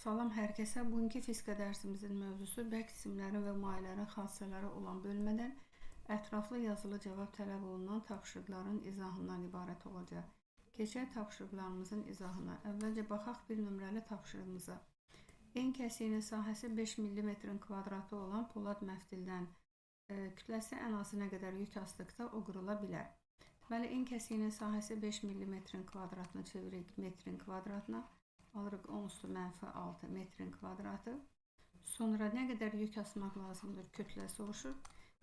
Salam hər kəsə. Bugünkü fizika dərsimizin mövzusu bərk cisimlərin və mayelərin xassələri olan bölmədən ətraflı yazılı cavab tələb olunan tapşırıqların izahından ibarət olacaq. Keçək tapşırıqlarımızın izahına. Əvvəlcə baxaq bir nömrəli tapşırığımıza. En kəsiyinin sahəsi 5 mm kvadratı olan polad məftildən kütləsi ən azı nə qədər yük asdıqda o qırıla bilər. Deməli, en kəsiyinin sahəsi 5 mm kvadratını çeviririk metrin kvadratına. Alırıq 10⁻6 metrin kvadratı. Sonra nə qədər yük asmaq lazımdır? Kütlə soruşur.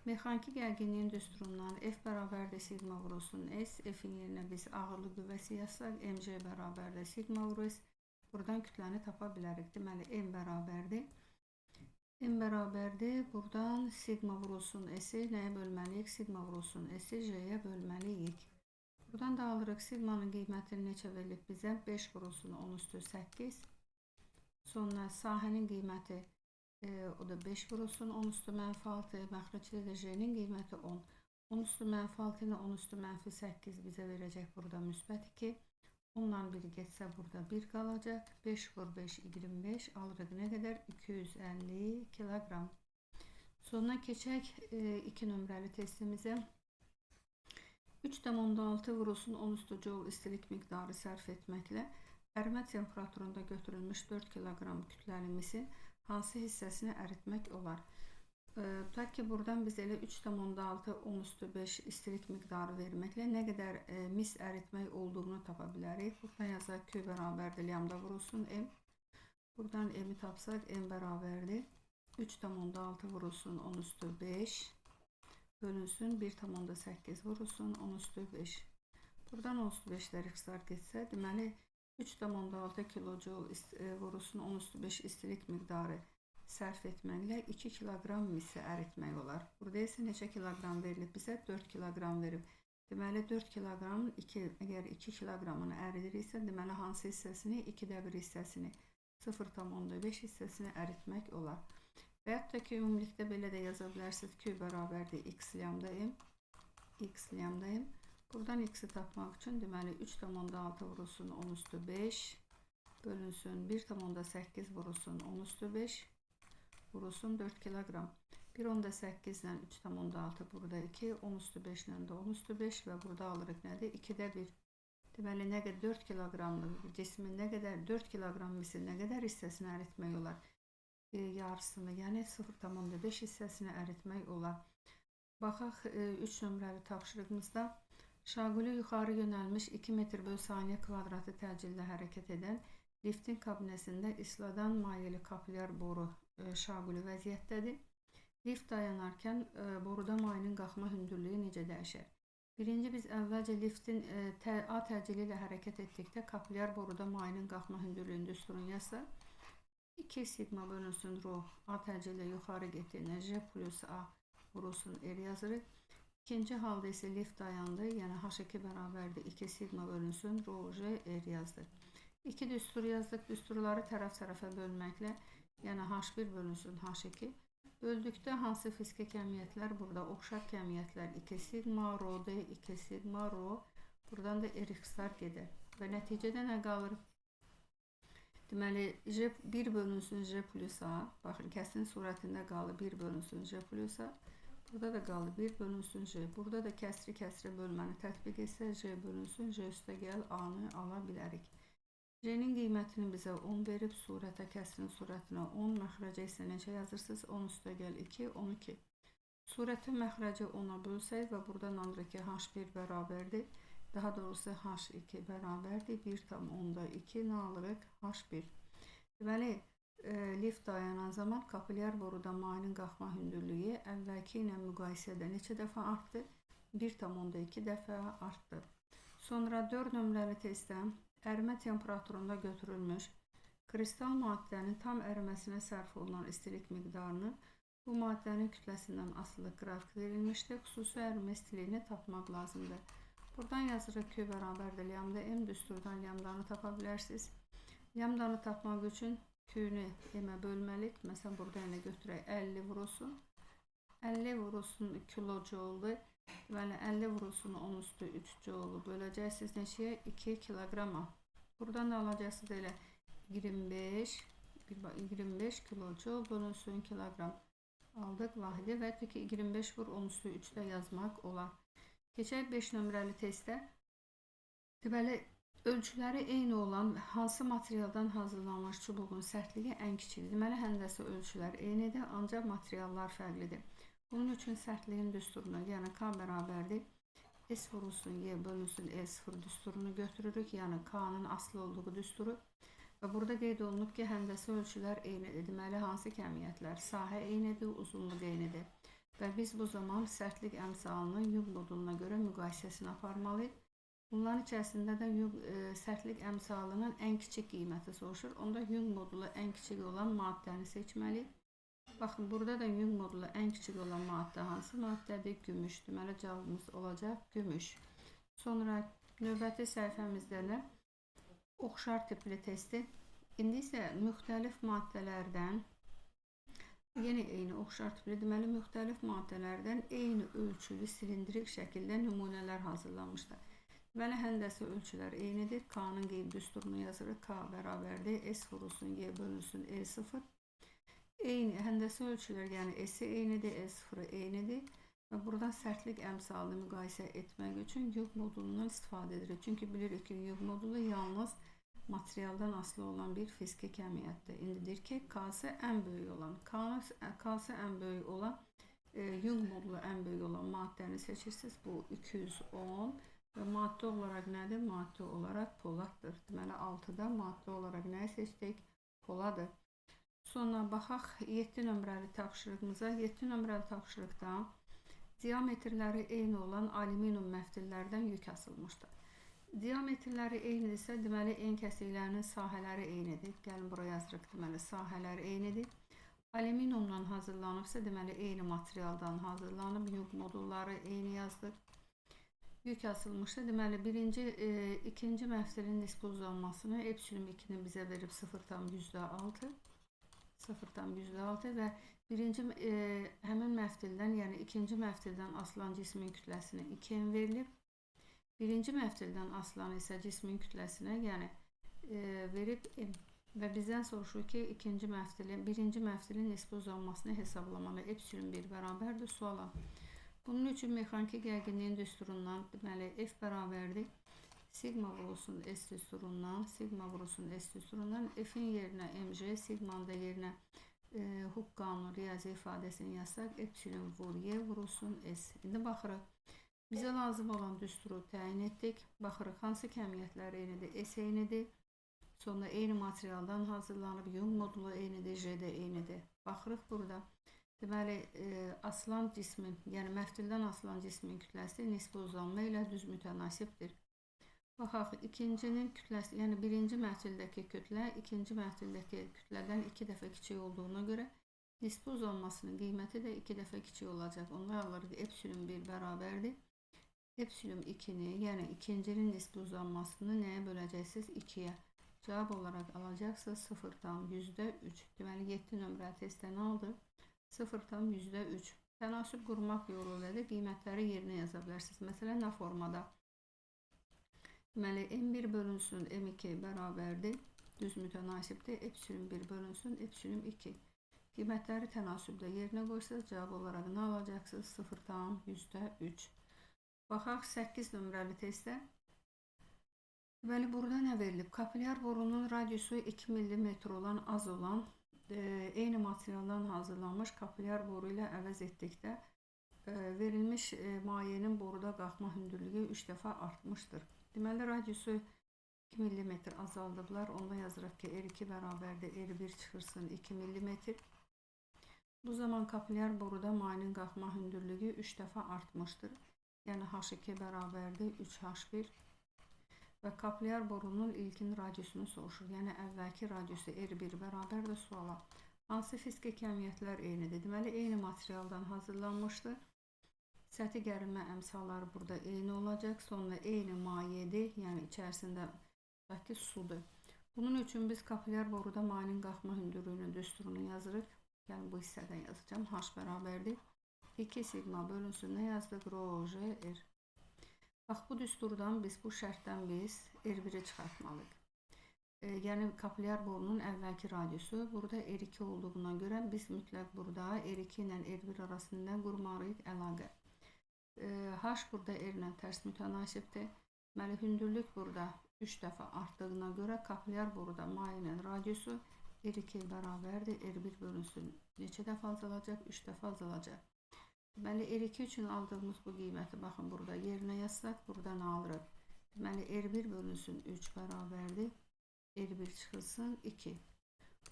Mexaniki gərginliyin düsturundan F bərabərdir sigma vurulsun S. F'in yerinə biz ağırlıq qüvvəsi yazsaq, mc bərabərdir sigma vurul S. Buradan kütləni tapa bilərik. Deməli, m bərabərdir. M bərabərdir. Buradan sigma vurulsun S-i nəyə bölməliyik? Sigma vurulsun S-i J-yə bölməliyik. Buradan da alırıq sigmanın qiymətini neçə verilib bizə? 5 vurulsun 10⁻8. Sonra sahənin qiyməti o da 5 vurulsun 10⁻6. Məxrəcdə də J-nin qiyməti 10. 10⁻6 ilə 10⁻8 bizə verəcək burada müsbət 2. Ondan biri getsə burada 1 qalacaq. 5 vur 5 25. Alırıq nə qədər? 250 kiloqram. Sonra keçək 2 nömrəli testimizə. 3,6 vurulsun 10⁻joule istilik miqdarı sərf etməklə ərimə temperaturunda götürülmüş 4 kiloqram kütləli misin hansı hissəsini əritmək olar? Tutaq ki, buradan biz elə 3,6 10⁻5 istilik miqdarı verməklə nə qədər mis əritmək olduğunu tapa bilərik. Buradan yazaq Q bərabərdir lambda vurulsun M. Buradan M'i tapsaq M bərabərdir 3,6 vurulsun 10⁻5 bölünsün 1,8 vurulsun 10⁻5. Buradan 10⁻5'lər ixtisar getsə, deməli 3,6 kilojoule vurulsun 10⁻5 istilik miqdarı sərf etməklə 2 kiloqram misi əritmək olar. Burada isə neçə kiloqram verilib bizə? 4 kiloqram verib. Deməli 4 kiloqramın əgər 2 kiloqramını əridiriksə, deməli hansı hissəsini? 2də 1 hissəsini, 0,5 hissəsini əritmək olar. Və yaxud da ki, ümumilikdə belə də yaza bilərsiniz. Q bərabərdir x lambda m. X lambda m. Buradan x'i tapmaq üçün deməli 3,6 vurulsun 10⁻5 bölünsün 1,8 vurulsun 10⁻5 vurulsun 4 kiloqram. 1,8 ilə 3,6 burada 2, 10⁻5 ilə də 10⁻5 və burada alırıq nədir? 2də 1. Deməli, nə qədər 4 kiloqramlıq cismin nə qədər 4 kiloqram misin nə qədər hissəsini əritmək olar? Yarısını, yəni 0,5 hissəsini əritmək olar. Baxaq 3 nömrəli tapşırığımızda şaquli yuxarı yönəlmiş 2 metr/saniyə kvadratı təcillə hərəkət edən liftin kabinəsində isladan mayeli kapilyar boru şaquli vəziyyətdədir. Lift dayanarkən boruda mayenin qalxma hündürlüyü necə dəyişər? Birinci biz əvvəlcə liftin A təcili ilə hərəkət etdikdə kapilyar boruda mayenin qalxma hündürlüyünü düsturun yazsa 2 sigma bölünsün rho A təcili yuxarı getdiyində J plus A vurulsun R yazırıq. İkinci halda isə lift dayandı, yəni H2 bərabərdir 2 sigma bölünsün rho J R yazdıq. 2 düstur yazdıq. Düsturları tərəf-tərəfə bölməklə, yəni H1 bölünsün H2. Böldükdə hansı fiziki kəmiyyətlər burada? Oxşar kəmiyyətlər 2 sigma rho D, 2 sigma rho. Buradan da R ixtisar gedir. Və nəticədə nə qalır? Deməli, J1 bölünsün J plus A. Baxın, kəsin surətində qalır 1 bölünsün J plus A. Burada da qalır 1 bölünsün J. Burada da kəsri bölməni tətbiq etsə J bölünsün J üstə gəl A-nı ala bilərik. J-nin qiymətini bizə 10 verib, surətə kəsrin surətinə 10, məxrəcə isə necə yazırsınız? 10 üstə gəl 2, 12. Surəti məxrəci 10-a bölsək və buradan alırıq ki, H1 bərabərdir. Daha doğrusu H2 bərabərdir 1,2 nə alırıq? H1. Deməli, lift dayanan zaman kapilyar boruda mayenin qalxma hündürlüyü əvvəlki ilə müqayisədə neçə dəfə artdı? 1,2 dəfə artdı. Sonra 4 nömrəli testdə ərimə temperaturunda götürülmüş kristal maddənin tam əriməsinə sərf olunan istilik miqdarını bu maddənin kütləsindən asılı qrafik verilmişdir. Xüsusi ərimə istiliyini tapmaq lazımdır. Buradan yazırıq Q bərabərdir lambda M. Düsturdan lambdanı tapa bilərsiniz. Lambdanı tapmaq üçün Q-nü M-ə bölməliyik. Məsələn, burada ilə götürək 50 vurulsun. 50 vurulsun kilojoule. Deməli, 50 vurulsun 10⁻3 joule böləcəksiniz neçəyə? 2 kiloqrama. Buradan da alacaqsınız elə 25 25 kilojoule bölünsün kilogram aldıq vahidi və ki 25 vur 10 üstü 3-də yazmaq olar. Keçək 5 nömrəli testdə. Deməli, ölçüləri eyni olan hansı materialdan hazırlanmış çubuğun sərtliyi ən kiçikdir. Deməli, həndəsə ölçülər eynidir, ancaq materiallar fərqlidir. Bunun üçün sərtliyin düsturunu, yəni K bərabərdir. S vurulsun Y bölünsün E0 düsturunu götürürük, yəni K'nın aslı olduğu düsturu. Və burada qeyd olunub ki, həndəsə ölçülər eynidir. Deməli, hansı kəmiyyətlər? Sahə eynidir, uzunluq eynidir. Və biz bu zaman sərtlik əmsalının Young moduluna görə müqayisəsini aparmalıyıq. Bunların içərisində də sərtlik əmsalının ən kiçik qiyməti soruşur. Onda Young modulu ən kiçik olan maddəni seçməliyik. Baxın, burada da Young modulu ən kiçik olan maddə hansı maddədir? Gümüş. Deməli, cavabımız olacaq gümüş. Sonra növbəti səhifəmizdə də oxşar tipli testi. İndi isə müxtəlif maddələrdən, yenə eyni oxşar tipli, deməli müxtəlif maddələrdən eyni ölçülü silindrik şəkildə nümunələr hazırlanmışdır. Deməli, həndəsə ölçülər eynidir. K'nın qeyd düsturunu yazırıq. K bərabərdir. S vurulsun Y bölünsün E0. Eyni həndəsə ölçülər, yəni S eynidir, E0 eynidir. Və buradan sərtlik əmsalını müqayisə etmək üçün Young modulundan istifadə edirik. Çünki bilirik ki, Young modulu yalnız materialdan asılı olan bir fiziki kəmiyyətdir. İndi deyir ki, K'sı ən böyük olan, K'sı ən böyük olan, Young modulu ən böyük olan maddəni seçirsiniz. Bu 210 və maddə olaraq nədir? Maddə olaraq poladdır. Deməli, 6-da maddə olaraq nəyi seçdik? Poladır. Sonra baxaq 7 nömrəli tapşırığımıza. 7 nömrəli tapşırıqda diametrləri eyni olan alüminium məftillərdən yük asılmışdır. Diametrləri eynidirsə, deməli, en kəsiklərinin sahələri eynidir. Gəlin, buraya yazırıq, deməli, sahələri eynidir. Alüminiumdan hazırlanıbsa, deməli, eyni materialdan hazırlanıb, Young modulları eyni yazdıq. Yük asılmışdır. Deməli, ikinci məftilin nisbi uzanmasını epsilon 2-ni bizə verib 0,6. 0,6 və həmin məftildən, yəni ikinci məftildən asılan cismin kütləsinə 2m verilib. Birinci məftildən asılan isə cismin kütləsinə, yəni verib m. Və bizdən soruşur ki, birinci məftilin nisbi uzanmasını hesablamalı. Epsilon 1 bərabərdir suala. Bunun üçün mexaniki gərginliyin düsturundan, deməli, F bərabərdir. Sigma vurulsun S düsturundan, F'in yerinə mg, sigmanın da yerinə Hooke qanunu riyazi ifadəsini yazsaq, epsilon vur Y vurulsun S. İndi baxırıq. Bizə lazım olan düsturu təyin etdik. Baxırıq, hansı kəmiyyətlər eynidir? S eynidir. Sonra eyni materialdan hazırlanıb, Young modulu eynidir, J də eynidir. Baxırıq burada. Deməli, asılan cismin, yəni məftildən asılan cismin kütləsi nisbi uzanma ilə düz mütənasibdir. Baxaq, ikincinin kütləsi, yəni birinci məftildəki kütlə, ikinci məftildəki kütlədən 2 dəfə kiçik olduğuna görə nisbi uzanmasının qiyməti də 2 dəfə kiçik olacaq. Onlar alırıq, epsilon 1 bərabərdir. Epsilon 2-ni, yəni ikincinin nisbi uzanmasını nəyə böləcəksiniz? 2-yə. Cavab olaraq alacaqsınız 0,3. Deməli, 7 nömrəli testdə nə oldu? 0,3. Tənasüb qurmaq yolu ilə də qiymətləri yerinə yaza bilərsiniz. Məsələn, nə formada? Deməli, M1 bölünsün M2 bərabərdir. Düz mütənasibdir. Epsilon 1 bölünsün epsilon 2. Qiymətləri tənasübdə yerinə qoysanız, cavab olaraq nə alacaqsınız? 0,3. Baxaq 8 nömrəli testdə. Deməli, burada nə verilib? Kapilyar borunun radiusu 2 mm olan, az olan, eyni materialdan hazırlanmış kapilyar boru ilə əvəz etdikdə verilmiş mayenin boruda qalxma hündürlüyü 3 dəfə artmışdır. Deməli, radiusu 2 mm azaldıblar. Onda yazırıq ki, R2 bərabərdir, R1 çıxırsın 2 mm. Bu zaman kapilyar boruda mayenin qalxma hündürlüyü 3 dəfə artmışdır. Yəni H2 bərabərdir 3H1 və kapilyar borunun ilkin radiusunu soruşur. Yəni əvvəlki radiusu R1 bərabərdir suala. Hansı fiziki kəmiyyətlər eynidir? Deməli, eyni materialdan hazırlanmışdır. Səthi gərilmə əmsalları burada eyni olacaq. Sonra eyni mayedir, yəni içərisindəki sudur. Bunun üçün biz kapilyar boruda mayenin qalxma hündürlüyünün düsturunu yazırıq. Yəni bu hissədən yazacağım. H bərabərdir 2 sigma bölünsün nə yazdıq? Rho J R. Bax, bu düsturdan biz, bu şərtdən biz R1-i çıxartmalıyıq. Yəni kapilyar borunun əvvəlki radiusu. Burada R2 olduğuna görə biz mütləq burada R2 ilə R1 arasında qurmalıyıq əlaqə. H burada R ilə tərs mütənasibdir. Deməli, hündürlük burada 3 dəfə artdığına görə kapilyar boruda mayenin radiusu R2 bərabərdir. R1 bölünsün neçə dəfə azalacaq? 3 dəfə azalacaq. Deməli, R2 üçün aldığımız bu qiyməti baxın burada yerinə yazsaq, burada nə alırıq? Deməli, R1 bölünsün 3 bərabərdir. R1 çıxılsın 2.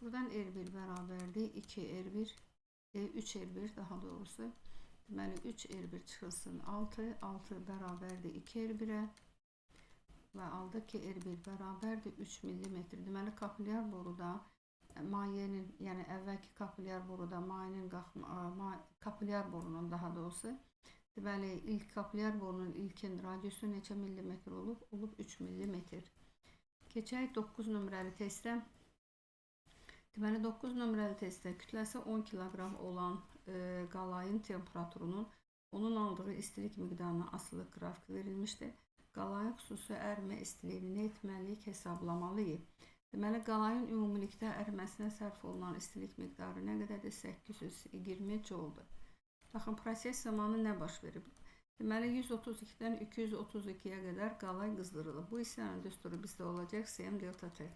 Buradan R1 bərabərdir 2 R1, 3 R1 daha doğrusu. Deməli 3 R1 çıxılsın 6, 6 bərabərdir 2 R1-ə və aldıq ki R1 bərabərdir 3 mm. Deməli kapilyar boruda mayenin, yəni əvvəlki kapilyar boruda mayenin kapilyar borunun daha doğrusu, deməli ilk kapilyar borunun ilkin radiusu neçə millimetr olub? Olub 3 mm. Keçək 9 nömrəli testə. Deməli 9 nömrəli testdə kütləsi 10 kiloqram olan qalayın temperaturunun onun aldığı istilik miqdarına asılı qrafik verilmişdir. Qalayın xüsusi ərimə istiliyini nə etməliyik? Hesablamalıyıq. Deməli qalayın ümumilikdə əriməsinə sərf olunan istilik miqdarı nə qədərdir? 820 jouldur. Baxın, proses zamanı nə baş verib? Deməli 132-dən 232-yə qədər qalay qızdırılıb. Bu hissənin düsturu bizdə olacaq Cm delta T.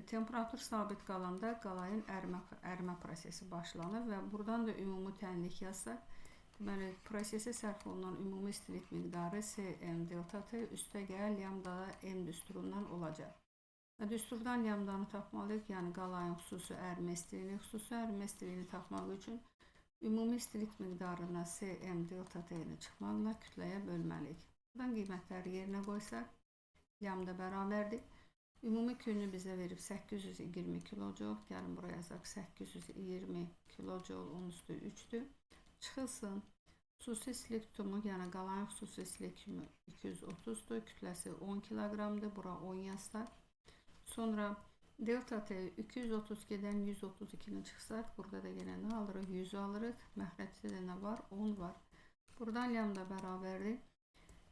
Temperatur sabit qalanda qalayın ərimə prosesi başlanır və buradan da ümumi tənlik yazsaq, deməli prosesi sərf olunan ümumi istilik miqdarı Cm delta T üstəgəl lambda M düsturundan olacaq. Və düsturdan lambdanı tapmalıyıq, yəni qalayın xüsusi ərimə istiliyini. Xüsusi ərimə istiliyini tapmaq üçün ümumi istilik miqdarına Cm delta T-ni çıxmaqla kütləyə bölməliyik. Buradan qiymətləri yerinə qoysaq, lambda bərabərdir. Ümumi kütlünü bizə verib 820 kJ. Gəlin buraya yazaq 820 kJ 10 üstü 3-dür. Çıxılsın. Xüsusi istilik tutumu, yəni qalayın xüsusi istilik tutumu 230-dur. Kütləsi 10 kiloqramdır. Bura 10 yazsaq. Sonra delta T 232-dən 132-ni çıxsaq, burada da yenə nə alırıq? 100 alırıq. Məxrəcdə də nə var? 10 var. Buradan lambda bərabərdir.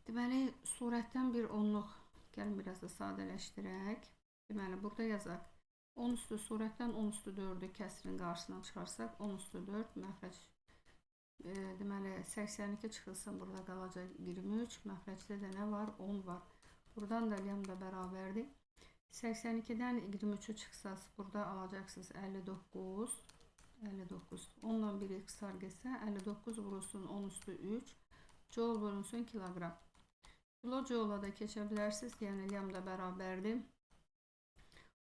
Deməli, surətdən bir onluq. Gəlin biraz da sadələşdirək. Deməli, burada yazaq. 10 üstü surətdən 10 üstü 4-ü kəsrin qarşısına çıxarsaq, 10 üstü 4 məxrəc. Deməli, 82 çıxılsın, burada qalacaq 23. Məxrəcdə də nə var? 10 var. Buradan da lambda bərabərdir. 82-dən 23-ü çıxsaz, burada alacaqsınız 59. 59. Ondan 1 qısar getsə, 59 vurulsun 10 üstü 3. Joule bölünsün kiloqram. Kilojoule da keçə bilərsiniz, yəni lambda bərabərdir.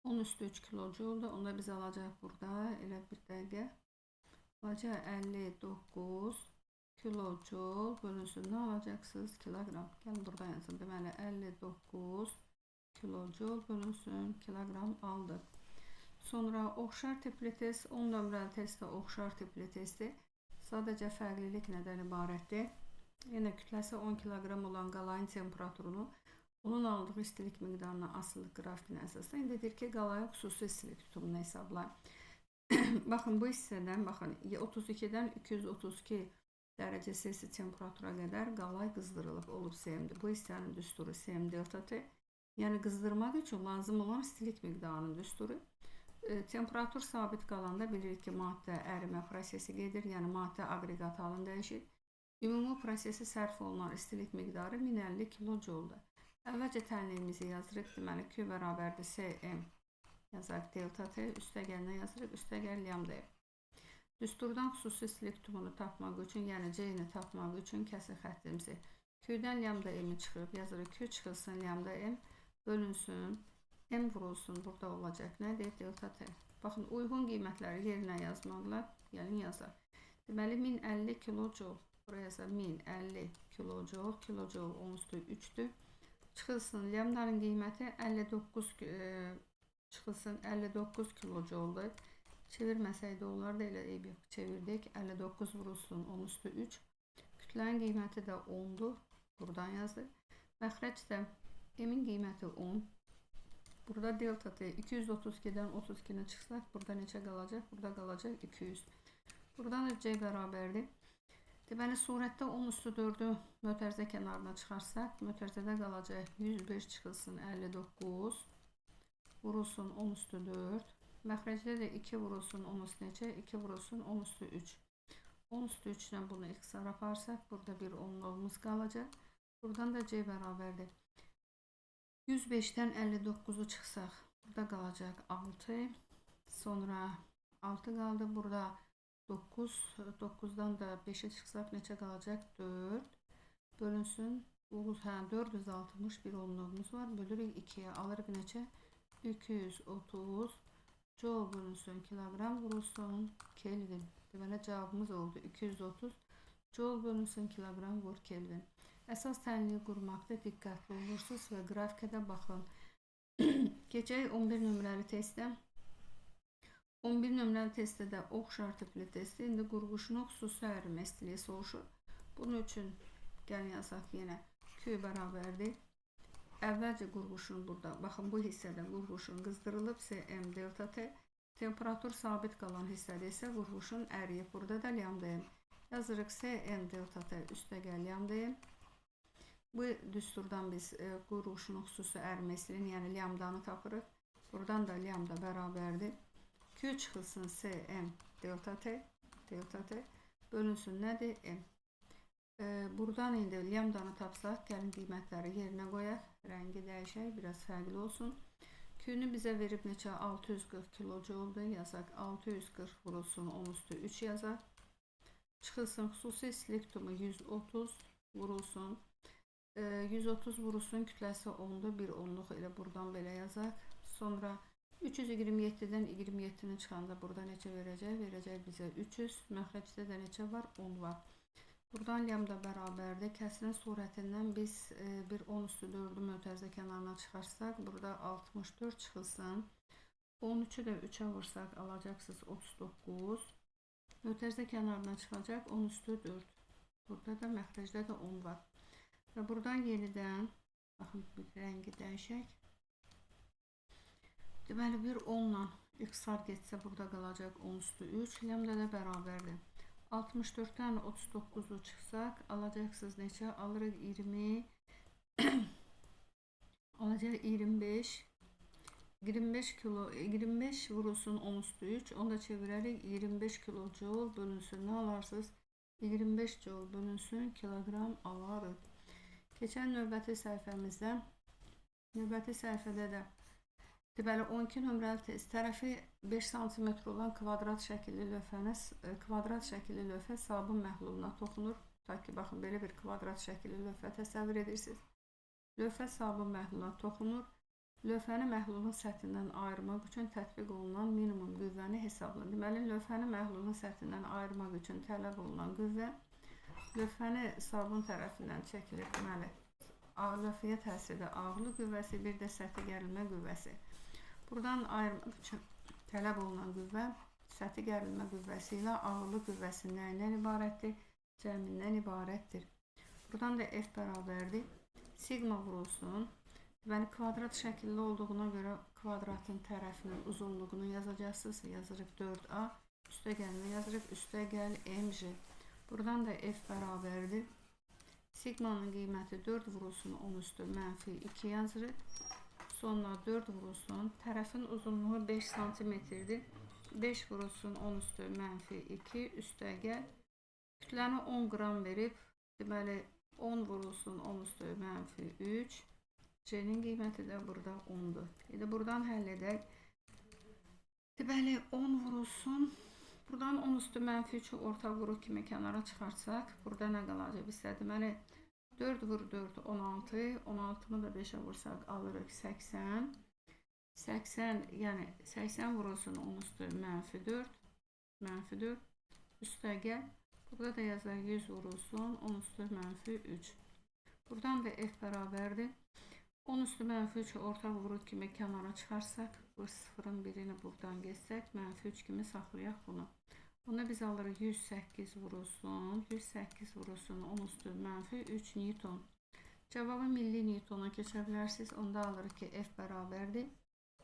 10 üstü 3 kilojoule-dur. Onda biz alacaq burada, elə bir dəqiqə. Alacaq 59 kilojoule bölünsün, nə alacaqsınız? Kiloqram. Gəlin burada yazın. Deməli 59 kilojoule bölünsün kiloqram aldıq. Sonra oxşar tipli test, 10 nömrəli testdə oxşar tipli testi. Sadəcə fərqlilik nədən ibarətdir? Yenə kütləsi 10 kiloqram olan qalayın temperaturunu onun aldığı istilik miqdarına asılı qrafikin əsasında indi deyir ki, qalayın xüsusi istilik tutumunu hesablayın. Baxın, bu hissədən, baxın, 32-dən 232 dərəcə Celsius temperatura qədər qalay qızdırılıb olub Cm-dir. Bu hissənin düsturu Cm delta T. Yəni qızdırmaq üçün lazım olan istilik miqdarının düsturu. Temperatur sabit qalanda bilirik ki, maddə ərimə prosesi gedir, yəni maddə aqreqat halını dəyişir. Ümumi prosesi sərf olunan istilik miqdarı 1050 kilojoule-dur. Əvvəlcə tənliyimizi yazırıq, deməli Q bərabərdir Cm yazaq delta T, üstəgəl nə yazırıq? Üstəgəl lambda. Düsturdan xüsusi istilik tutumunu tapmaq üçün, yəni C-ni tapmaq üçün kəsir xəttimizi Q-dən lambda M-i çıxıb yazırıq. Q çıxılsın lambda M bölünsün, M vurulsun, burada olacaq nədir? Delta T. Baxın, uyğun qiymətləri yerinə yazmaqla, gəlin yazaq. Deməli 1050 kilojoule, buraya yazaq 1050 kilojoule, kilojoule 10 üstü 3-dür. Çıxılsın, lambdanın qiyməti 59 çıxılsın 59 kilojoule-dur. Çevirməsəydə olar da elə eyb yox. Çevirdik, 59 vurulsun 10 üstü 3. Kütlənin qiyməti də 10-dur. Buradan yazdık. Məxrəcdə M-in qiyməti 10. Burada delta T 232-dən 32-nə çıxsaq, burada neçə qalacaq? Burada qalacaq 200. Buradan da C bərabərdir. Deməli, surətdə 10 üstü 4-ü mötərizə kənarına çıxarsaq, mötərizədə qalacaq 105 çıxılsın 59. vurulsun 10 üstü 4. Məxrəcdə də 2 vurulsun 10 üstü necə? 2 vurulsun 10 üstü 3. 10 üstü 3 ilə bunu ixtisara aparsaq, burada bir onluğumuz qalacaq. Buradan da C bərabərdir. 105-dən 59-u çıxsaq, burada qalacaq 6. Sonra 6 qaldı. Burada 9. 9-dan da 5'e çıxsaq neçə qalacaq? 4. Bölünsün. 460 bir onluğumuz var. Bölürük 2'ye. Alırıq neçə? 230 joule bölünsün kilogram vurulsun Kelvin. Deməli cavabımız oldu 230 joule bölünsün kilogram vur Kelvin. Əsas tənliyi qurmaqda diqqətli olursunuz və qrafikədə baxın. Keçək 11 nömrəli testdə. 11 nömrəli testdə də oxşar tipli testdə indi qurğuşunun xüsusi ərimə istiliyi soruşur. Bunun üçün gəlin yazaq yenə Q bərabərdir. Əvvəlcə qurğuşun burada, baxın bu hissədə qurğuşun qızdırılıb Cm delta T. Temperatur sabit qalan hissədə isə qurğuşun əriyib. Burada da lambda-m. Yazırıq Cm delta T üstəgəl lambda-m. Bu düsturdan biz qurğuşunun xüsusi ərimə istiliyini, yəni lambdanı tapırıq. Buradan da lambda bərabərdir. Q çıxılsın Cm delta T. Delta T bölünsün nədir? M. Buradan indi lambdanı tapsaq, gəlin qiymətləri yerinə qoyaq. Rəngi dəyişək, biraz fərqli olsun. Q-nü bizə verib neçə? 640 kilojouldur. Yazaq 640 vurulsun 10 üstü 3 yazaq. Çıxılsın xüsusi istilik tutumu 130 vurulsun. 130 vurulsun kütləsi 10'dur. Bir onluq elə buradan belə yazaq. Sonra 327'dən 27'nin çıxanda burada neçə verəcək? Verəcək bizə 300. Məxrəcdə də neçə var? 10 var. Buradan lambda bərabərdir. Kəsirin surətindən biz bir 10 üstü 4'ü mötərizə kənarına çıxarsaq, burada 64 çıxılsın. 13'ü də 3'ə vursaq alacaqsınız 39. Mötərizə kənarına çıxacaq 10 üstü 4. Burada da məxrəcdə də 10 var. Və buradan yenidən, baxın bir rəngi dəyişək. Deməli bir 10 ilə ixtisar getsə burada qalacaq 10 üstü 3. Lambda da bərabərdir. 64'ten 39'u çıxsaq alacaqsınız neçə? Alırıq 20. Alacaq 25. 25 vurulsun 10 üstü 3. Onu da çevirərik 25 kilojoule bölünsün. Nə alarsınız? 25 joule bölünsün kilogram alarıq. Keçən növbəti səhifəmizdə, növbəti səhifədə də deməli 12 nömrəli test tərəfi 5 cm olan kvadrat şəkilli lövhə sabun məhluluna toxunur. Ta ki, baxın, belə bir kvadrat şəkilli lövhə təsəvvür edirsiniz. Lövhə sabun məhluluna toxunur. Lövhəni məhlulun səthindən ayırmaq üçün tətbiq olunan minimum qüvvəni hesablayın. Deməli, lövhəni məhlulun səthindən ayırmaq üçün tələb olunan qüvvə lövhəni sabun tərəfindən çəkilir. Deməli, lövhəyə təsirdə ağırlıq qüvvəsi, bir də səthi gərilmə qüvvəsi. Buradan ayırmaq üçün tələb olunan qüvvə səthi gərilmə qüvvəsi ilə ağırlıq qüvvəsi nəyindən ibarətdir? Cəmindən ibarətdir. Buradan da F bərabərdir. Sigma vurulsun. Deməli, kvadrat şəkilli olduğuna görə kvadratın tərəfinin uzunluğunu yazacaqsınız. Yazırıq 4A. Üstəgəlini yazırıq. Üstəgəl MC. Buradan da F bərabərdir. Sigmanın qiyməti 4 vurulsun 10 üstü mənfi 2 yazırıq. Sonra 4 vurulsun. Tərəfin uzunluğu 5 cm-dir. 5 vurulsun 10 üstü mənfi 2 üstəgəl. Kütləni 10 qram verib. Deməli 10 vurulsun 10 üstü mənfi 3. C-nin qiyməti də burada 10'dur. İndi buradan həll edək. Deməli 10 vurulsun. Buradan 10 üstü mənfi 3'ü orta vuruq kimi kənara çıxarsaq, burada nə qalacaq bizdə? Deməli 4 vur 4 16. 16'nı da 5'e vursaq alırıq 80. 80 yəni 80 vurulsun 10 üstü mənfi 4. Mənfi 4 üstəgəl. Burada da yazar 100 vurulsun 10 üstü mənfi 3. Buradan da F bərabərdir. 10 üstü mənfi 3'ü orta vuruq kimi kənara çıxarsaq, bu sıfırın birini buradan geçsək, mənfi 3 kimi saxlayaq bunu. Ona biz alırıq 108 vurulsun, 108 vurulsun 10 üstü mənfi 3 Newton. Cevabı milli Newtona keçə bilərsiniz. Onda alırıq ki, F bərabərdir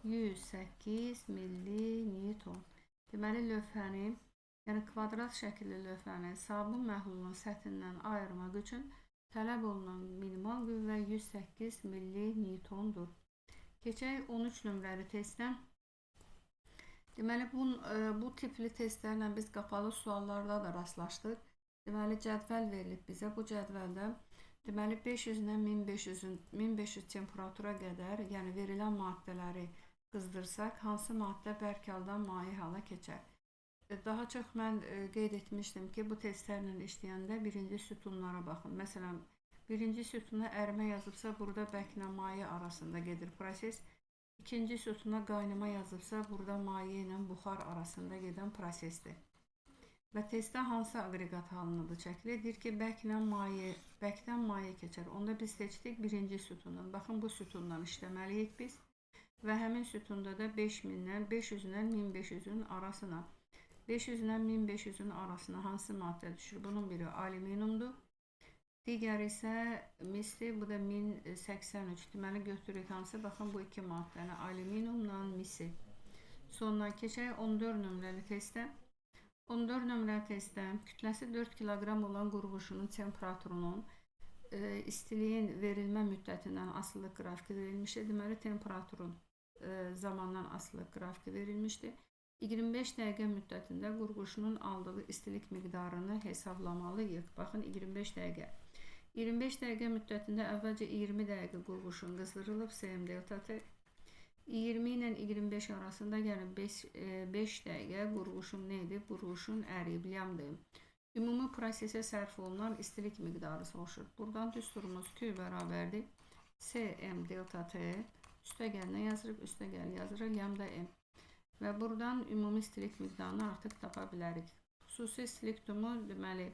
108 milli Newton. Deməli, lövhəni, yəni kvadrat şəkilli lövhəni sabun məhlulunun səthindən ayırmaq üçün tələb olunan minimal qüvvə 108 milli Newtondur. Keçək 13 nömrəli testdən. Deməli, bu tipli testlərlə biz qapalı suallarda da rastlaşdıq. Deməli, cədvəl verilib bizə. Bu cədvəldə deməli 500-dən 1500 temperatura qədər, yəni verilən maddələri qızdırsaq, hansı maddə bərk haldan maye hala keçər? Daha çox mən qeyd etmişdim ki, bu testlərlə işləyəndə birinci sütunlara baxın. Məsələn, birinci sütuna ərimə yazıbsa, burada bərklə maye arasında gedir proses. İkinci sütuna qaynama yazıbsa, burada maye ilə buxar arasında gedən prosesdir. Və testdə hansı aqreqat halındadır çəkilir? Deyir ki, bərkdən maye keçər. Onda biz seçdik birinci sütundan. Baxın, bu sütundan işləməliyik biz. Və həmin sütunda da 500-dən 1500-ün arasına 500-dən 1500-ün arasına hansı maddə düşür? Bunun biri alüminyumdur. Digəri isə misdir. Bu da 1083. Deməli, götürürük hansı? Baxın, bu iki maddəni alüminyumla misi. Sonra keçək 14 nömrəli testə. 14 nömrəli testdə kütləsi 4 kiloqram olan qurğuşunun temperaturunun istiliyin verilmə müddətindən asılı qrafiki verilmişdir. Deməli, temperaturun zamandan asılı qrafiki verilmişdir. 25 dəqiqə müddətində qurğuşunun aldığı istilik miqdarını hesablamalıyıq. Baxın, 25 dəqiqə. 25 dəqiqə müddətində əvvəlcə 20 dəqiqə qurğuşun qızdırılıb, Cm delta T. 20 ilə 25 arasında, yəni 5 dəqiqə qurğuşun neydi? Qurğuşun əriyib, lyamdır. Ümumi prosesə sərf olunan istilik miqdarı soruşur. Buradan düsturumuz Q bərabərdir. Cm delta T. Üstəgəl nə yazırıq? Üstəgəl yazırıq, lyamda M. Və buradan ümumi istilik miqdarını artıq tapa bilərik. Xüsusi istilik tutumu, deməli,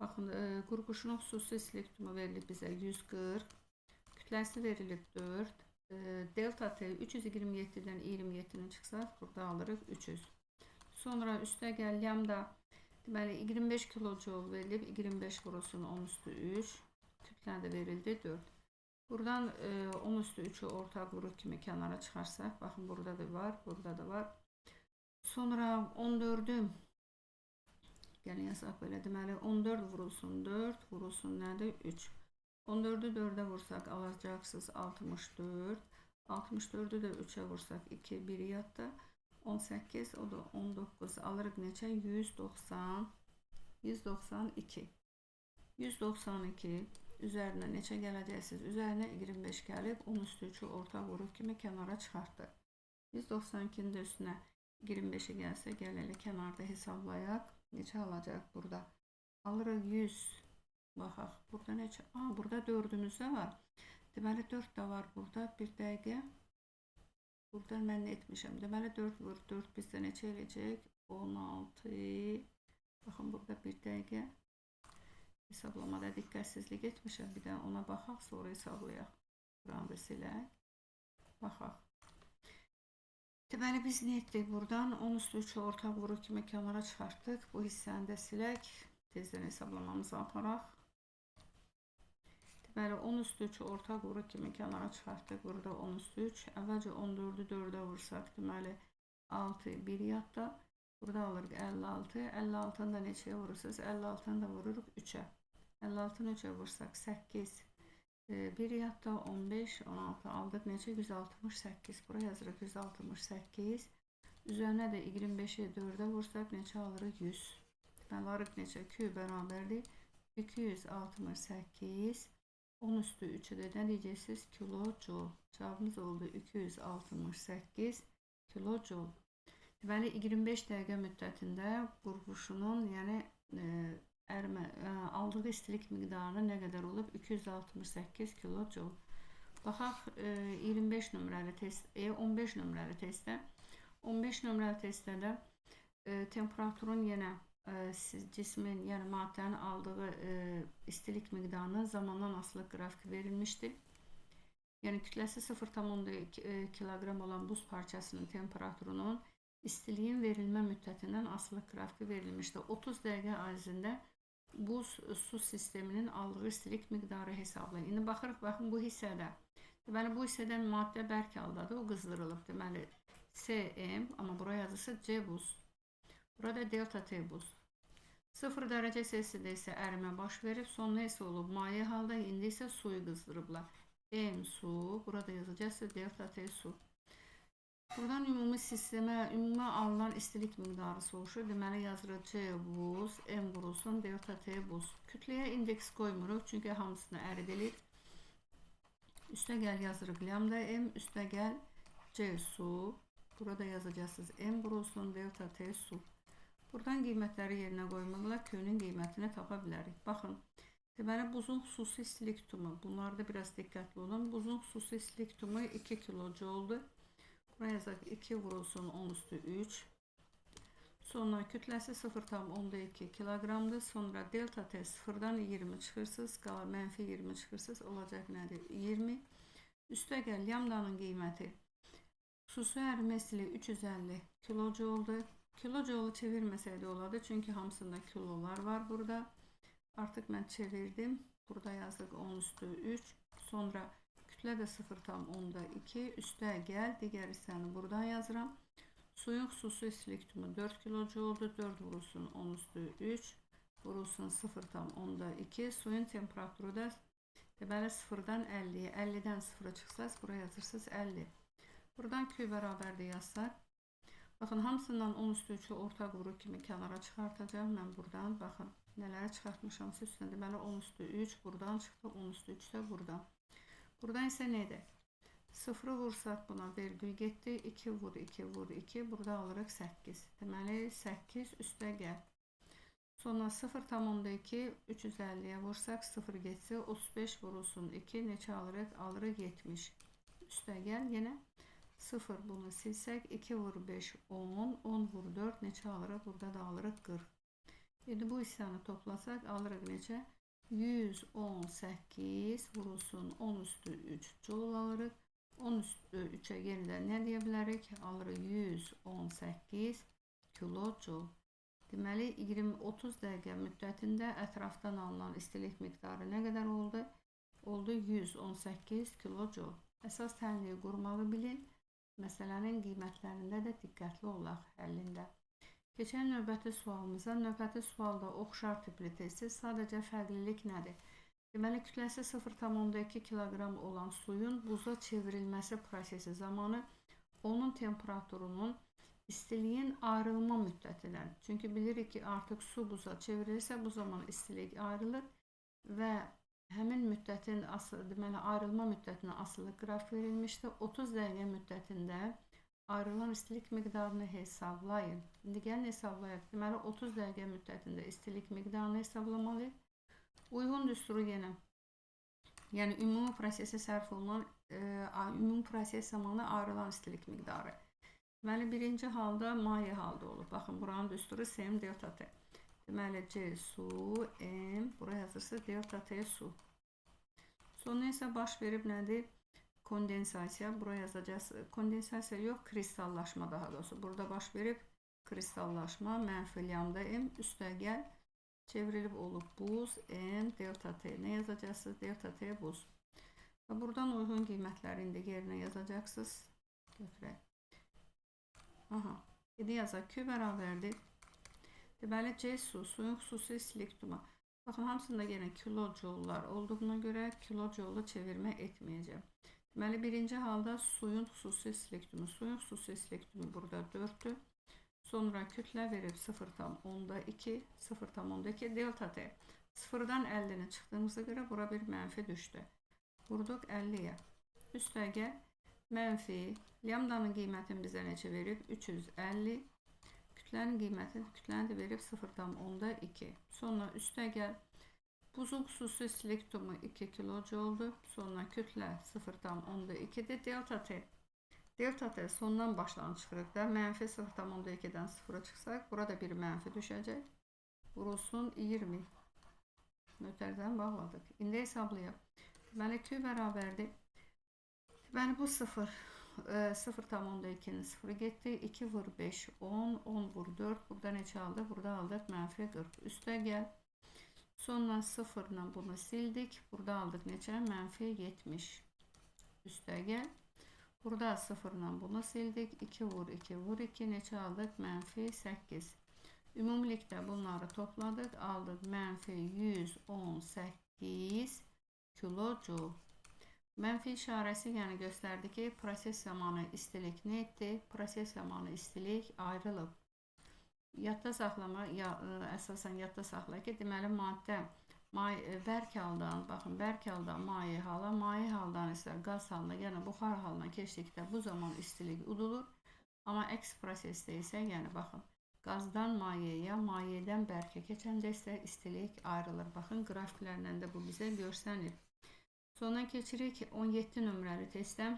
baxın, qurğuşunun xüsusi istilik tutumu verilib bizə 140, kütləsi verilib 4, delta T 327-dən 27-ni çıxsaq, burada alırıq 300. Sonra üstəgəl lyamda, deməli, 25 kilojoule verilib, 25 vurulsun 10 üstü 3, kütlə də verildi 4. Buradan 10 üstü 3'ü ortaq vuruq kimi kənara çıxarsaq, baxın, burada da var, burada da var. Sonra 14'ü, gəlin yazaq belə, deməli, 14 vurulsun 4, vurulsun nədir? 3. 14'ü 4'ə vursaq, alacaqsınız 64. 64'ü də 3'ə vursaq, 2, 1 yadda. 18, o da 19, alırıq neçə? 192. 192. Üzərinə neçə gələcəksiniz? Üzərinə 25 gəlib, 10 üstü 3'ü ortaq vuruq kimi kənara çıxartdıq. 192'nin də üstünə 25'i gəlsə, gələli kənarda hesablayaq. Neçə alacaq burada? Alırıq 100. Baxaq, burada neçə? Burada 4'ümüz də var. Deməli, 4 də var burada. Bir dəqiqə. Burada mən nə etmişəm? Deməli, 4 vur 4 bizdə neçə eləyəcək? 16. Baxın, burada bir dəqiqə. Hesablamada diqqətsizlik etmişəm. Bir də ona baxaq, sonra hesablayaq. Buranı da silək. Baxaq. Deməli, biz nə etdik buradan? 10 üstü 3'ü ortaq vuruq kimi kənara çıxartdıq. Bu hissəni də silək. Tezdən hesablamamızı aparaq. Deməli, 10 üstü 3'ü ortaq vuruq kimi kənara çıxartdıq. Burada 10 üstü 3. Əvvəlcə 14'ü 4'ə vursaq, deməli, 6, 1 yadda. Burada alırıq 56. 56'nı da neçəyə vurursunuz? 56'nı da vururuq 3'ə. 56'nı 3'ə vursaq 8. 1 yadda 15, 16 aldıq. Neçə? 168. Buraya yazırıq 168. Üzərinə də 25'i 4'ə vursaq neçə alırıq? 100. Deməli, alırıq neçə? Q bərabərdir. 268. 10 üstü 3'ü də nə deyəcəksiniz? Kilojoule. Cavabımız oldu 268 kilojoule. Deməli, 25 dəqiqə müddətində qurğuşunun, yəni aldığı istilik miqdarı nə qədər olub? 268 kilojoule. Baxaq 25 nömrəli test, 15 nömrəli testdə. 15 nömrəli testdə də temperaturun yenə cismin, yəni maddənin aldığı istilik miqdarının zamandan asılı qrafiki verilmişdir. Yəni kütləsi 0,2 kiloqram olan buz parçasının temperaturunun istiliyin verilmə müddətindən asılı qrafiki verilmişdir. 30 dəqiqə ərzində buz su sisteminin aldığı istilik miqdarı hesablayın. İndi baxırıq, baxın bu hissədə. Deməli, bu hissədən maddə bərk haldadır, o qızdırılıb. Deməli, Cm, amma buraya yazısı C buz. Burada delta T buz. 0 dərəcə Selsidə isə ərimə baş verib, sonuna isə olub maye halda, indi isə suyu qızdırıblar. M su. Burada yazacağız delta T su. Buradan ümumi sistemə, ümumi alınan istilik miqdarı soruşur. Deməli yazırıq C buz, M vurulsun, delta T buz. Kütləyə indeks qoymuruq, çünki hamısını əridilir. Üstəgəl yazırıq lambda M, üstəgəl C su. Burada yazacaqsınız M vurulsun, delta T su. Buradan qiymətləri yerinə qoymaqla Q'nun qiymətini tapa bilərik. Baxın, deməli buzun xüsusi istilik tutumu. Bunlarda biraz diqqətli olun. Buzun xüsusi istilik tutumu 2 kilojoldur. Buraya yazaq 2 vurulsun 10 üstü 3. Sonra kütləsi 0,2 kiloqramdır. Sonra delta T sıfırdan 20 çıxırsınız. Qala mənfi 20 çıxırsınız. Olacaq nədir? 20. Üstəgəl lambdanın qiyməti xüsusi ərimə istiliyi 350 kilojoldur. Kilojolu çevirməsəydi oladı. Çünki hamısında kilolar var burada. Artıq mən çevirdim. Burada yazıq 10 üstü 3. Sonra kütlə də 0,2. Üstə gəl. Digər hissəni buradan yazıram. Suyun xüsusi istilik tutumu 4 kilojoldur. 4 vurulsun 10 üstü 3. Vurulsun 0,2. Suyun temperaturu da deməli 0-dan 50'ye. 50'dən 0'a çıxsaz buraya yazırsınız 50. Buradan Q bərabərdir yazsaq. Baxın, hamısından 10 üstü 3'ü ortaq vuruq kimi kənara çıxartacağım. Mən buradan, baxın, nələri çıxartmışam üstünə. Deməli 10 üstü 3 buradan çıxdı. 10 üstü 3 də buradan. Buradan isə nədir? 0'ı vursaq buna vergül getdi. 2 vur, 2 vur, 2. Burada alırıq 8. Deməli 8 üstə gəl. Sonra 0,2 350'ye vursak 0 geçse 35 vurulsun 2 neçə alırıq? Alırıq 70. Üstə gəl yenə 0 bunu silsək 2 vur 5 10 10 vur 4 neçə alırıq? Burada da alırıq 40. Şimdi bu hissəni toplasaq alırıq neçə? 118 vurulsun 10 üstü 3 joule alırıq. 10 üstü 3'e yenidən nə deyə bilərik? Alırıq 118 kilojoule. Deməli 20-30 dəqiqə müddətində ətrafdan alınan istilik miqdarı nə qədər oldu? Oldu 118 kilojoule. Əsas tənliyi qurmağı bilin. Məsələnin qiymətlərində də diqqətli olaq həllində. Keçən növbəti sualımıza. Növbəti sualda oxşar tipli testi. Sadəcə fərqlilik nədir? Deməli kütləsi 0,2 kiloqram olan suyun buza çevrilməsi prosesi zamanı onun temperaturunun istiliyin ayrılma müddətindən. Çünki bilirik ki artıq su buza çevrilirsə bu zaman istilik ayrılır və həmin müddətin deməli ayrılma müddətinə asılı qraf verilmişdir. 30 dəqiqə müddətində ayrılan istilik miqdarını hesablayın. İndi gəlin hesablayaq. Deməli 30 dəqiqə müddətində istilik miqdarını hesablamalıyıq. Uyğun düsturu yenə. Yəni ümumi prosesi sərf olunan ümumi proses zamanı ayrılan istilik miqdarı. Deməli birinci halda maye halda olur. Baxın buranın düsturu SM delta T. Deməli C su M buraya yazırsa delta T su. Sonra isə baş verib nədir? Kondensasiya. Buraya yazacağız. Kondensasiya yox, kristallaşma daha doğrusu. Burada baş verib kristallaşma mənfi lambda M üstə gəl. Çevrilib olub buz M delta T. Nə yazacaqsınız? Delta T buz. Və buradan uyğun qiymətləri indi yerinə yazacaqsınız. Götürək. Aha. İndi yazaq Q bərabərdir. Deməli C su, suyun xüsusi istilik tutumu. Baxın hamısında yenə kilojollar olduğuna görə kilojoulu çevirmə etməyəcəm. Deməli birinci halda suyun xüsusi istilik tutumu. Suyun xüsusi istilik tutumu burada 4'tür. Sonra kütlə verib 0,2 0,2 delta T. 0'dan 50'ni çıxdığımıza görə bura bir mənfi düşdü. Vurduq 50'yə. Üstə gəl. Mənfi lambdanın qiymətini bizə neçə verib? 350. Kütlənin qiymətini kütləni də verib 0,2. Sonra üstə gəl. Buzun xüsusi istilik tutumu 2 kilojoldur. Sonra kütlə 0,2'dir. Delta T. Delta T sondan başdan çıxırıq da. Mənfi 0,2'dən 0'a çıxsaq. Burada bir mənfi düşəcək. Vurulsun 20. Nötərdən bağladıq. İndi hesablayaq. Deməli Q bərabərdir. Deməli bu 0. 0,2'nin 0'ı getdi. 2 vur 5 10. 10 vur 4. Burada neçə aldıq? Burada aldıq mənfi 40. Üstə gəl. Sonra 0 ilə bunu sildik. Burada aldıq neçə? Mənfi 70. Üstə gəl. Burada 0 ilə bunu sildik. 2 vur 2 vur 2 neçə aldıq? Mənfi 8. Ümumilikdə bunları topladıq. Aldıq mənfi 118 kilojoule. Mənfi işarəsi yəni göstərdi ki, proses zamanı istilik nə etdi? Proses zamanı istilik ayrılıb. Yadda saxlama, əsasən yadda saxla ki, deməli maddə bərk haldan, baxın, bərk haldan maye hala, maye haldan isə qaz halına, yəni buxar halına keçdikdə bu zaman istilik udulur. Amma əks prosesdə isə, yəni baxın, qazdan mayəyə, mayədən bərkə keçəndə isə istilik ayrılır. Baxın, qrafiklərlə də bu bizə görsənir. Sonra keçirik 17 nömrəli testə.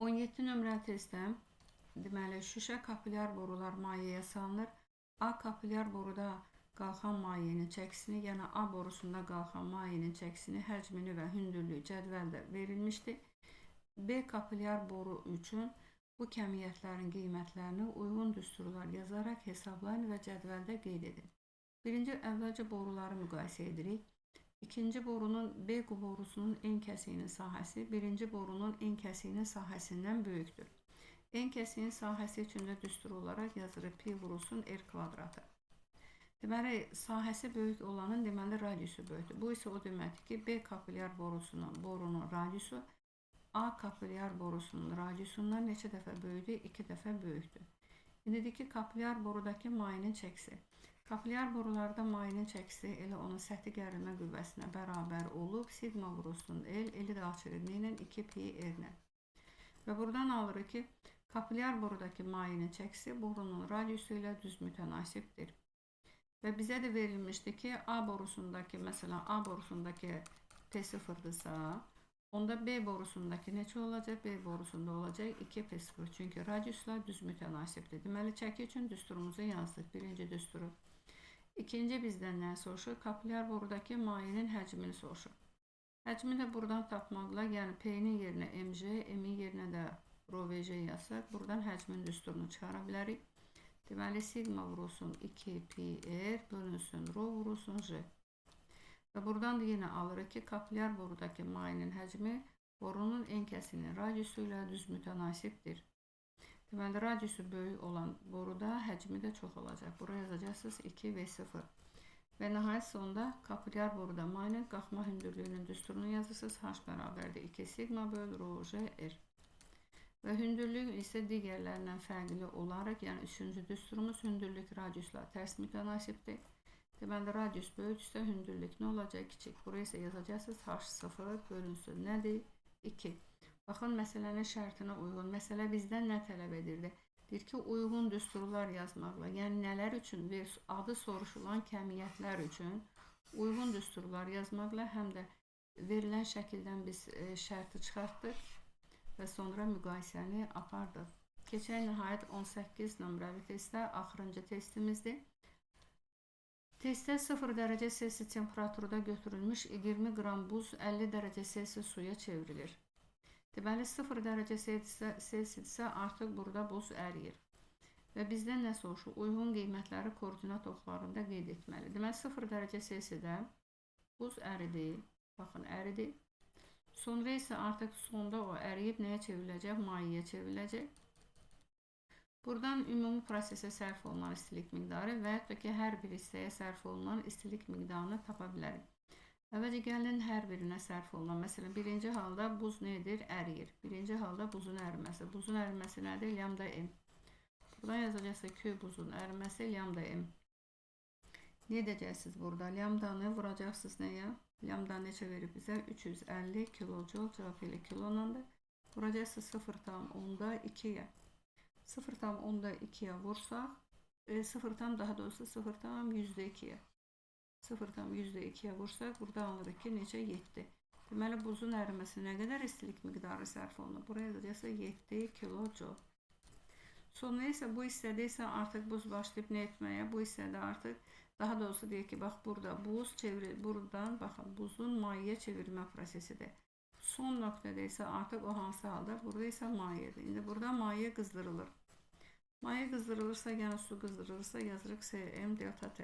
17 nömrəli testdə deməli şüşə kapilyar borular mayəyə salınır. A kapilyar boruda qalxan mayenin çəkisini, yəni A borusunda qalxan mayenin çəkisini, həcmini və hündürlüyü cədvəldə verilmişdir. B kapilyar boru üçün bu kəmiyyətlərin qiymətlərini uyğun düsturlar yazaraq hesablayın və cədvəldə qeyd edin. Birinci, əvvəlcə boruları müqayisə edirik. İkinci borunun B borusunun en kəsiyinin sahəsi birinci borunun en kəsiyinin sahəsindən böyükdür. En kəsiyin sahəsi üçün də düstur olaraq yazırıq pi vurulsun r kvadratı. Deməli, sahəsi böyük olanın deməli radiusu böyükdür. Bu isə o deməkdir ki, B kapilyar borunun radiusu A kapilyar borusunun radiusundan neçə dəfə böyükdür? 2 dəfə böyükdür. İndi dedik ki, kapilyar borudakı mayenin çəkisi. Kapilyar borularda mayenin çəkisi elə onun səthi gərilmə qüvvəsinə bərabər olub, sigma vurulsun L, L-i də açırıq ilə 2 pi R-lə. Və buradan alırıq ki, kapilyar borudakı mayenin çəkisi borunun radiusu ilə düz mütənasibdir. Və bizə də verilmişdi ki, A borusundakı, məsələn, A borusundakı P0-dırsa, onda B borusundakı neçə olacaq? B borusunda olacaq 2 P0, çünki radiuslar düz mütənasibdir. Deməli, çəki üçün düsturumuzu yazdıq, birinci düsturu. İkinci bizdən nə soruşur? Kapilyar borudakı mayenin həcmini soruşur. Həcmi də buradan tapmaqla, yəni P-nin yerinə mg, M-in yerinə də ρVj yazsaq, buradan həcmin düsturunu çıxara bilərik. Deməli, sigma vurulsun 2 pi r bölünsün ρ vurulsun j. Və buradan da yenə alırıq ki, kapilyar borudakı mayenin həcmi borunun en kəsiyinin radiusu ilə düz mütənasibdir. Deməli, radiusu böyük olan boruda həcmi də çox olacaq. Buraya yazacaqsınız 2 və 0. Və nəhayət sonda kapilyar boruda mayenin qalxma hündürlüyünün düsturunu yazırsınız. H bərabərdir 2 sigma böl ρ j r. Və hündürlük isə digərlərindən fərqli olaraq, yəni üçüncü düsturumuz hündürlük radiusla tərs mütənasibdir. Deməli, radius böyüksə hündürlük nə olacaq? Kiçik. Buraya isə yazacaqsınız H0 bölünsün nədir? 2. Baxın, məsələnin şərtinə uyğun. Məsələ bizdən nə tələb edirdi? Deyir ki, uyğun düsturlar yazmaqla, yəni nələr üçün adı soruşulan kəmiyyətlər üçün uyğun düsturlar yazmaqla həm də verilən şəkildən biz şərti çıxartdıq və sonra müqayisəni apardıq. Keçək nəhayət 18 nömrəli testdə, axırıncı testimizdir. Testdə 0 dərəcə Selsi temperaturda götürülmüş 20 qram buz 50 dərəcə Selsi suya çevrilir. Deməli, 0 dərəcə Selsidirsə artıq burada buz əriyir. Və bizdən nə soruşur? Uyğun qiymətləri koordinat oxlarında qeyd etməli. Deməli, 0 dərəcə Selsidə buz əridi. Baxın, əridi. Sonra isə artıq sonda o əriyib nəyə çevriləcək? Mayəyə çevriləcək. Buradan ümumi prosesə sərf olunan istilik miqdarı və yaxud da ki, hər bir hissəyə sərf olunan istilik miqdarını tapa bilərik. Əvvəlcə gəlin hər birinə sərf olunan. Məsələn, birinci halda buz nədir? Əriyir. Birinci halda buzun əriməsi. Buzun əriməsi nədir? Lambda m. Buradan yazacaqsa Q buzun əriməsi lambda m. Ne edəcəksiniz burada? Lambdanı vuracaqsınız nəyə? Lambda neçə verib bizə? 350 kilojul, cavab ilə kilonandır. Vuracaqsınız 0,2-yə. 0,2-yə vursaq, 0,2-yə. 0,2-yə vursaq, burada alırıq ki, necə? 7. Deməli, buzun əriməsi nə qədər istilik miqdarı sərf olunur? Buraya yazacaqsa 7 kilojul. Sonra isə bu hissədə isə artıq buz başlayıb nə etməyə? Bu hissədə artıq, daha doğrusu deyək ki, bax, burada buz çevirir, buradan, baxın, buzun mayəyə çevirmə prosesidir. Son nöqtədə isə artıq o hansı halda? Burada isə mayədir. İndi burada mayə qızdırılır. Mayə qızdırılırsa, yəni su qızdırılırsa, yazırıq Cm delta T.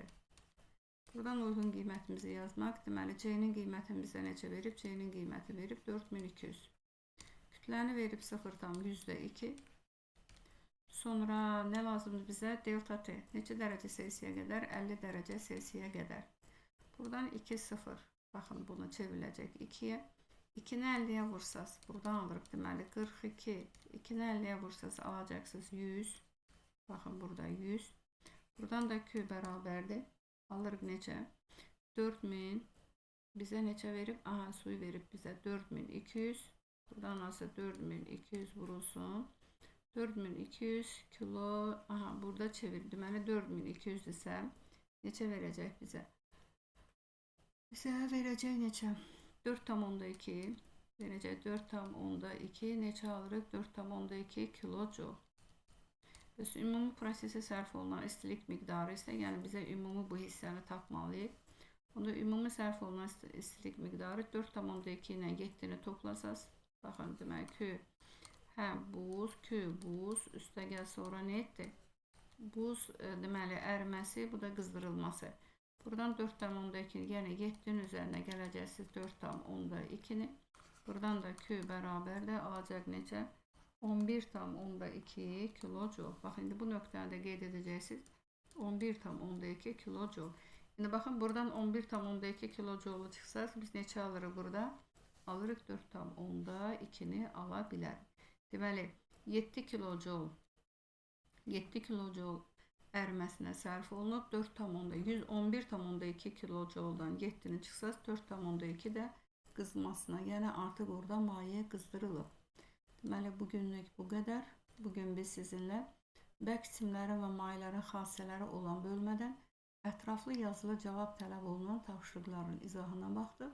Buradan uyğun qiymətimizi yazmaq. Deməli, C-nin qiymətini bizə necə verib? C-nin qiyməti verib 4200. Kütləni verib 0,2. Sonra nə lazımdır bizə? Delta T. Neçə dərəcə Selsiyə qədər? 50 dərəcə Selsiyə qədər. Buradan 2, 0. Baxın, bunu çevriləcək 2-yə. 2'ni 50'yə vursaz, buradan alırıq deməli 42. 2'ni 50'yə vursaz alacaqsınız 100. Baxın burada 100. Buradan da Q bərabərdir. Alırıq necə? 4000 bizə neçə verib? Aha, suyu verib bizə 4200. Buradan alsa 4200 vurulsun. 4200 kilo. Aha, burada çevir. Deməli 4200 isə neçə verəcək bizə? Bizə verəcək neçə? 4,2 verəcək. 4,2 neçə alırıq? 4,2 kilojoule. Bəs ümumi prosesə sərf olunan istilik miqdarı isə, yəni bizə ümumi bu hissəni tapmalıyıq. Onda ümumi sərf olunan istilik miqdarı 4,2 ilə 7-ni toplasaz. Baxın, demək Q həm buz, Q buz, üstə gəl sonra nə etdi? Buz deməli əriməsi, bu da qızdırılması. Buradan 4,2 yəni 7-nin üzərinə gələcəksiniz 4,2-ni. Buradan da Q bərabərdə alacaq necə? 11,2 kilojoule. Baxın, indi bu nöqtəni də qeyd edəcəksiniz. 11,2 kilojoule. Şimdi bakın buradan 11,2 kilojoule çıxsaz biz neçə alırıq burada? Alırıq 4,2'ni ala bilərik. Deməli 7 kilojoule əriməsinə sərf olunub 111,2 kilojouledan 7'ni çıxsaz 4,2 də qızmasına, yəni artıq orada maye qızdırılıb. Deməli bugünlük bu qədər. Bugün biz sizinlə bərk cisimlərin və mayələrin xassələri olan bölmədən ətraflı yazılı cavab tələb olunan tapşırıqların izahına baxdıq.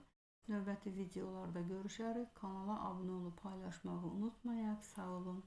Növbəti videolarda görüşərik. Kanala abunə olub paylaşmağı unutmayaq. Sağ olun.